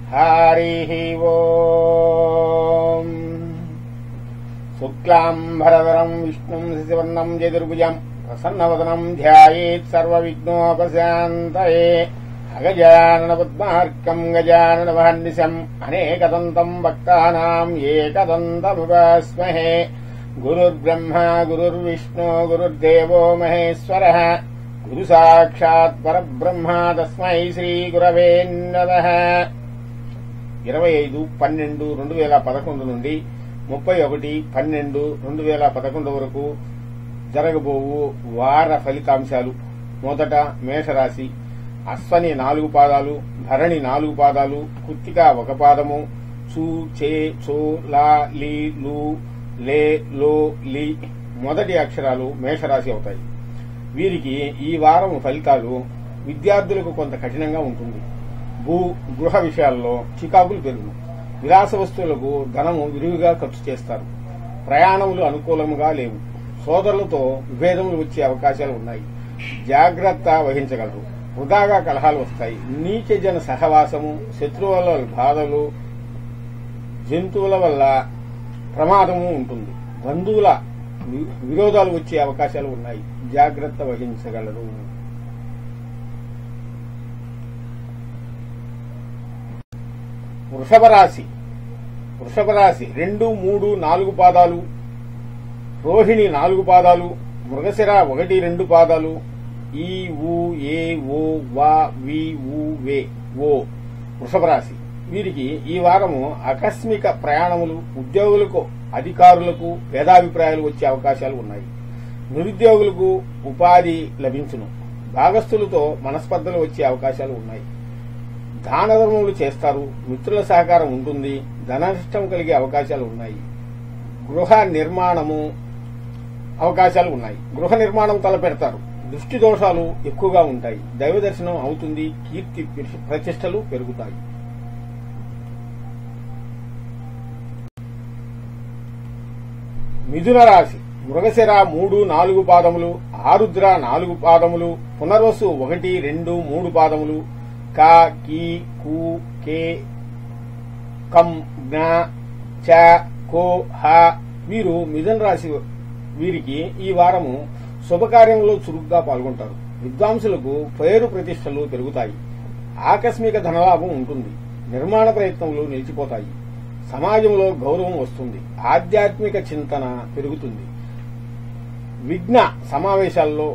హరి ఓం. శుక్లాంబరధరం విష్ణుం శశివర్ణం చతుర్భుజం ప్రసన్నవదనం ధ్యాయేత్ సర్వవిఘ్నోపశాంతయే. అగజానన పద్మార్కం గజానన మహర్నిశం అనేకదంతం భక్తానాం ఏకదంతముపాస్మహే. గురుర్బ్రహ్మా గురుర్విష్ణు గురుర్దేవో మహేశ్వరః గురు సాక్షాత్ పరబ్రహ్మ తస్మై శ్రీ గురవే నమః. 25/12/2011 నుండి 31/12/2011 వరకు జరగబోవు వార ఫలితాంశాలు. మొదట మేషరాశి. అశ్వని 4 పాదాలు, భరణి 4 పాదాలు, కృత్తిక 1 పాదము, చూ చే చో లా లీ లు లే లో లి మొదటి అక్షరాలు మేషరాశి అవుతాయి. వీరికి ఈ వారం ఫలితాలు విద్యార్థులకు కొంత కఠినంగా ఉంటుంది. గృహ విషయాల్లో చికాకులు పెరుగును. విలాస వస్తువులకు ధనము విరివిగా ఖర్చు చేస్తారు. ప్రయాణములు అనుకూలముగా లేవు. సోదరులతో విభేదములు వచ్చే అవకాశాలు ఉన్నాయి. జాగ్రత్త వహించగలరు. వృధాగా కలహాలు వస్తాయి. నీచ జన సహవాసము, శత్రువుల వల్ల బాధలు, జంతువుల వల్ల ప్రమాదము ఉంటుంది. బంధువుల విరోధాలు వచ్చే అవకాశాలు ఉన్నాయి. జాగ్రత్త వహించగలరు. వృషభ రాశి. 2, 3, 4 పాదాలు, రోహిణి 4 పాదాలు, మృగశిర 1, 2 పాదాలు, ఈ ఊ ఏ ఓ వా వి ఊ వే ఓ వృషభ రాశి. వీరికి ఈ వారము ఆకస్మిక ప్రయాణములు, ఉద్యోగులకు అధికారులకు భేదాభిప్రాయాలు వచ్చే అవకాశాలు ఉన్నాయి. నిరుద్యోగులకు ఉపాధి లభించును. భాగస్థులతో మనస్పర్ధలు వచ్చే అవకాశాలు ఉన్నాయి. దాన ధర్మములు చేస్తారు. మిత్రుల సహకారం ఉంటుంది. ధన నష్టం కలిగే అవకాశాలు ఉన్నాయి. గృహ నిర్మాణము అవకాశాలు ఉన్నాయి. గృహ నిర్మాణం తలపెడతారు. దృష్టి దోషాలు ఎక్కువగా ఉంటాయి. దైవ దర్శనం అవుతుంది. కీర్తి ప్రతిష్టలు పెరుగుతాయి. మిథున రాశి. మృగశిర 3, 4 పాదములు, ఆరుద్ర 4 పాదములు, పునర్వసు 1, 2, 3 పాదములు, కా కీ కు కే కం జ్ఞ చ కో హ వీరు మిథున రాశి. వీరికి ఈ వారము శుభకార్యంలో చురుగ్గా పాల్గొంటారు. విద్వాంసులకు పేరు ప్రతిష్టలు పెరుగుతాయి. ఆకస్మిక ధనలాభం ఉంటుంది. నిర్మాణ ప్రయత్నములు నిలిచిపోతాయి. సమాజంలో గౌరవం వస్తుంది. ఆధ్యాత్మిక చింతన పెరుగుతుంది. విఘ్న సమావేశాల్లో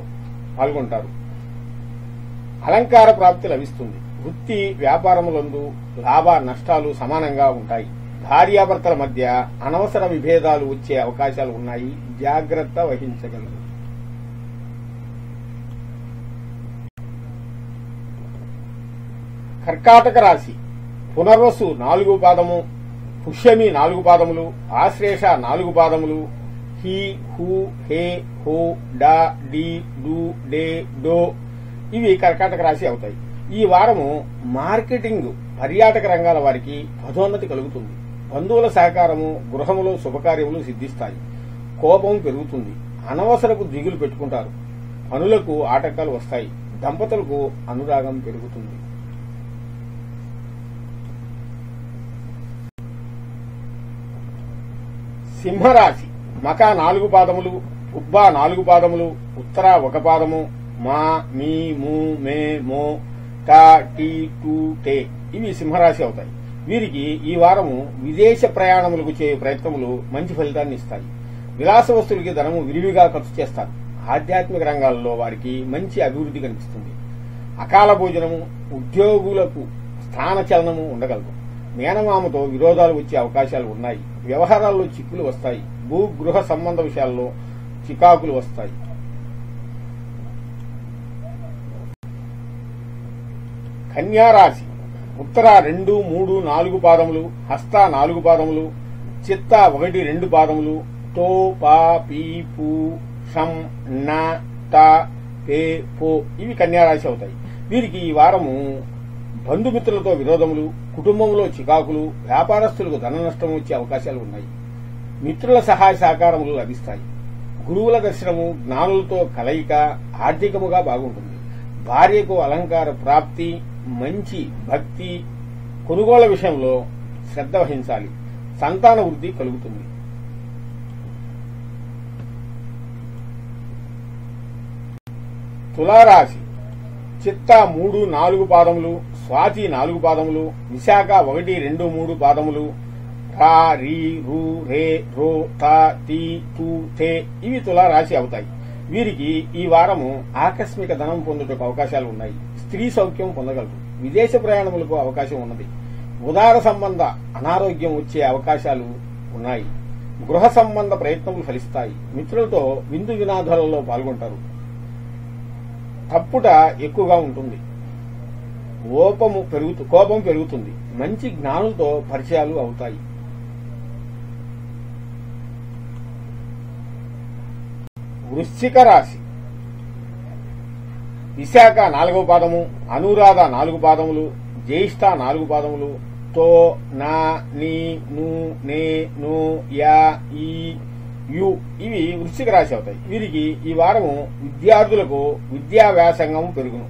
పాల్గొంటారు. అలంకార ప్రాప్తి లభిస్తుంది. వృత్తి వ్యాపారములందు లాభ నష్టాలు సమానంగా ఉంటాయి. భార్యాభర్తల మధ్య అనవసర విభేదాలు వచ్చే అవకాశాలు ఉన్నాయి. జాగ్రత్త వహించగలరు. కర్కాటక రాశి. పునర్వసు 4 పాదము, పుష్యమి 4 పాదములు, ఆశ్లేష 4 పాదములు, హి హు హే హో డా డి డు డే డో ఇవి కర్కాటక రాశి అవుతాయి. ఈ వారము మార్కెటింగ్, పర్యాటక రంగాల వారికి పదోన్నతి కలుగుతుంది. బంధువుల సహకారము, గృహములో శుభకార్యములు సిద్ధిస్తాయి. కోపం పెరుగుతుంది. అనవసరపు దిగులు పెట్టుకుంటారు. పనులకు ఆటంకాలు వస్తాయి. దంపతులకు అనురాగం పెరుగుతుంది. సింహరాశి. మక 4 పాదములు, ఉబ్బ 4 పాదములు, ఉత్తర 1 పాదము, మా మీ ము మే మో టా టీ టూ టే ఇవి సింహరాశి అవుతాయి. వీరికి ఈ వారము విదేశ ప్రయాణములకు చేయే ప్రయత్నములు మంచి ఫలితాన్ని ఇస్తాయి. విలాస వస్తువులకి ధనము విరివిగా ఖర్చు చేస్తారు. ఆధ్యాత్మిక రంగాల్లో వారికి మంచి అభివృద్ధి కనిపిస్తుంది. అకాల భోజనము, ఉద్యోగులకు స్థానచలనము ఉండగలదు. మేనమామతో విరోధాలు వచ్చే అవకాశాలు ఉన్నాయి. వ్యవహారాల్లో చిక్కులు వస్తాయి. గృహ సంబంధ విషయాల్లో చికాకులు వస్తాయి. కన్యారాశి. ఉత్తర 2, 3, 4 పాదములు, హస్త 4 పాదములు, చిత్త 1, 2 పాదములు, తో పా పీ పూ షం న ట పే పో ఇవి కన్యారాశి అవుతాయి. వీరికి ఈ వారము బంధుమిత్రులతో విరోధములు, కుటుంబంలో చికాకులు, వ్యాపారస్తులకు ధన నష్టం వచ్చే అవకాశాలు ఉన్నాయి. మిత్రుల సహాయ సహకారములు లభిస్తాయి. గురువుల దర్శనము, జ్ఞానులతో కలయిక ఆర్థికముగా బాగుంటుంది. భార్యకు అలంకార ప్రాప్తి, మంచి భక్తి కొనుగోళ్ల విషయంలో శ్రద్ధ వహించాలి. సంతాన వృద్ధి కలుగుతుంది. తులారాశి చిత్త 3, 4 పాదములు, స్వాతి 4 పాదములు, విశాఖ 1, 2, 3 పాదములు, రా, రీ, రు, రే, రో, తా, టీ, తూ, తే ఇవి తులారాశి అవుతాయి. వీరికి ఈ వారము ఆకస్మిక ధనం పొందుటకు అవకాశాలు ఉన్నాయి. స్త్రీ సౌఖ్యం పొందగలరు. విదేశ ప్రయాణములకు అవకాశం ఉన్నది. ఉదార సంబంధ అనారోగ్యం వచ్చే అవకాశాలు ఉన్నాయి. గృహ సంబంధ ప్రయత్నములు ఫలిస్తాయి. మిత్రులతో విందు వినోదాలలో పాల్గొంటారు. తప్పుట ఎక్కువగా ఉంటుంది. కోపం పెరుగుతుంది. మంచి జ్ఞానులతో పరిచయాలు అవుతాయి. వృశ్చిక రాశి విశాఖ 4వ పాదము, అనురాధ 4 పాదములు, జ్యేష్ఠ 4 పాదములు, తో, నా, నీ, ను, నే, ను, యా, ఈ, యు ఇవి వృశ్చిక రాశి అవుతాయి. వీరికి ఈ వారము విద్యార్థులకు విద్యా వ్యాసంగం పెరుగును.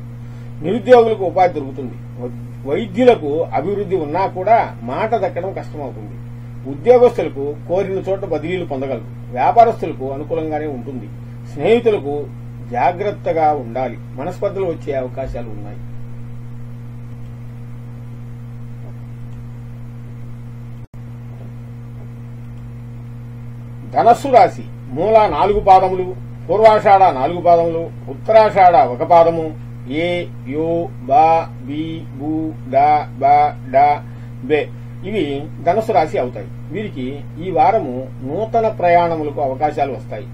నిరుద్యోగులకు ఉపాధి దొరుకుతుంది. వైద్యులకు అభివృద్ధి ఉన్నా కూడా మాట దక్కడం కష్టమవుతుంది. ఉద్యోగస్తులకు కోరిన చోట బదిలీలు పొందగలరు. వ్యాపారస్తులకు అనుకూలంగానే ఉంటుంది. స్నేహితులకు జాగ్రత్తగా ఉండాలి. మనస్పర్ధలు వచ్చే అవకాశాలు ఉన్నాయి. ధనస్సు రాశి మూల 4 పాదములు, పూర్వాషాఢ 4 పాదములు, ఉత్తరాషాఢ 1 పాదము, ఏ, యో, బా, బి, బు, డా, బా, డా, బే ఇవి ధనస్సు రాశి అవుతాయి. వీరికి ఈ వారము నూతన ప్రయాణములకు అవకాశాలు వస్తాయి.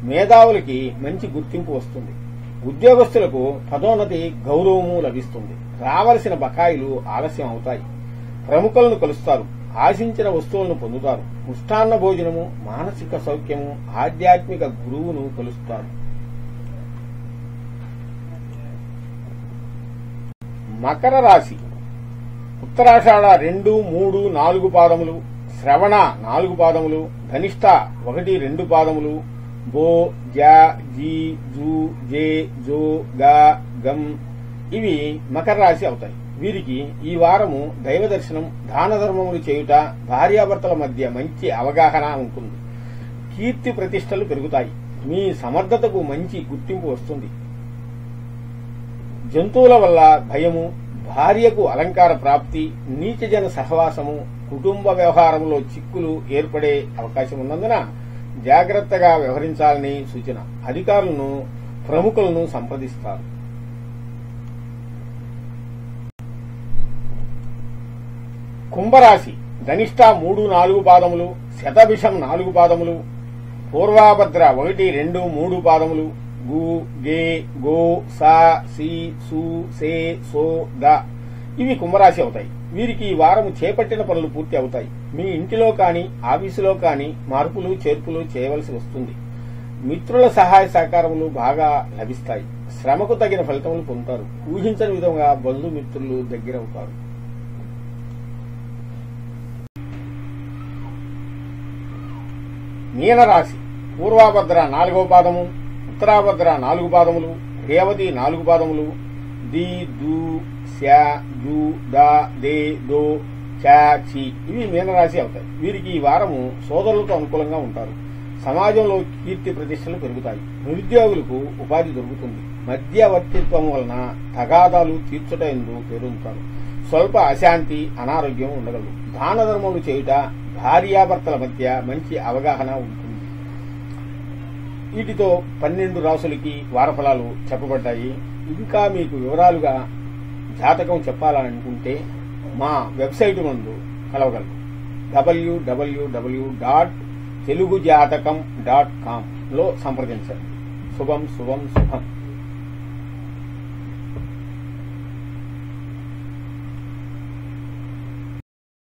మేధావులకి మంచి గుర్తింపు వస్తుంది. ఉద్యోగస్తులకు పదోన్నతి, గౌరవము లభిస్తుంది. రావలసిన బకాయిలు ఆలస్యం అవుతాయి. ప్రముఖులను కలుస్తారు. ఆశించిన వస్తువులను పొందుతారు. ముష్టాన్న భోజనము, మానసిక సౌఖ్యము, ఆధ్యాత్మిక గురువును కలుస్తారు. మకర రాశి ఉత్తరాషాఢ 2, 3, 4 పాదములు, శ్రవణ 4 పాదములు, ధనిష్ట 1, 2 పాదములు, బో, జా, జీ, జూ, జే, జో, గా, గం ఇవి మకర రాశి అవుతాయి. వీరికి ఈ వారము దైవ దర్శనం, దాన ధర్మములు చేయుట, భార్యాభర్తల మధ్య మంచి అవగాహన ఉంటుంది. కీర్తి ప్రతిష్టలు పెరుగుతాయి. మీ సమర్థతకు మంచి గుర్తింపు వస్తుంది. జంతువుల వల్ల భయము, భార్యకు అలంకార ప్రాప్తి, నీచజన సహవాసము, కుటుంబ వ్యవహారంలో చిక్కులు ఏర్పడే అవకాశం ఉన్నందున జాగ్రత్తగా వ్యవహరించాలని సూచన. అధికారులను, ప్రముఖులను సంప్రదిస్తారు. కుంభరాశి ధనిష్ట 3, 4 పాదములు, శతభిషం 4 పాదములు, పూర్వాభద్ర 1, 2, 3 పాదములు, గు, గే, గో, సా, సి, సు, సే, సో, ద ఇవి కుంభరాశి అవుతాయి. వీరికి ఈ వారము చేపట్టిన పనులు పూర్తి అవుతాయి. మీ ఇంటిలో కాని ఆఫీసులో కాని మార్పులు చేర్పులు చేయవలసి వస్తుంది. మిత్రుల సహాయ సహకారములు బాగా లభిస్తాయి. శ్రమకు తగిన ఫలితములు పొందుతారు. ఊహించని విధంగా బంధుమిత్రులు దగ్గరవుతారు. మీనరాశి పూర్వాభద్ర 4వ పాదము, ఉత్తరాభద్ర 4 పాదములు, రేవతి 4 పాదములు, ది, దు, శా, జు, దా, దే, దో, చా, చి ఇవి మీనరాశి అవుతాయి. వీరికి ఈ వారము సోదరులతో అనుకూలంగా ఉంటారు. సమాజంలో కీర్తి ప్రతిష్టలు పెరుగుతాయి. నిరుద్యోగులకు ఉపాధి దొరుకుతుంది. మధ్యవర్తిత్వం వలన తగాదాలు తీర్చుట ఎందు పేరొందుతారు. స్వల్ప అశాంతి, అనారోగ్యం ఉండగలదు. దాన ధర్మములు చేయుట, భార్యాభర్తల మధ్య మంచి అవగాహన ఉంటుంది. వీటితో 12 రాసులకి వారఫలాలు చెప్పబడ్డాయి. ఇంకా మీకు వివరాలుగా జాతకం చెప్పాలనుకుంటే మా వెబ్సైట్ నందు కలవగలరు. www.telugujatакam.com లో సంప్రదించండి. శుభం శుభం శుభం.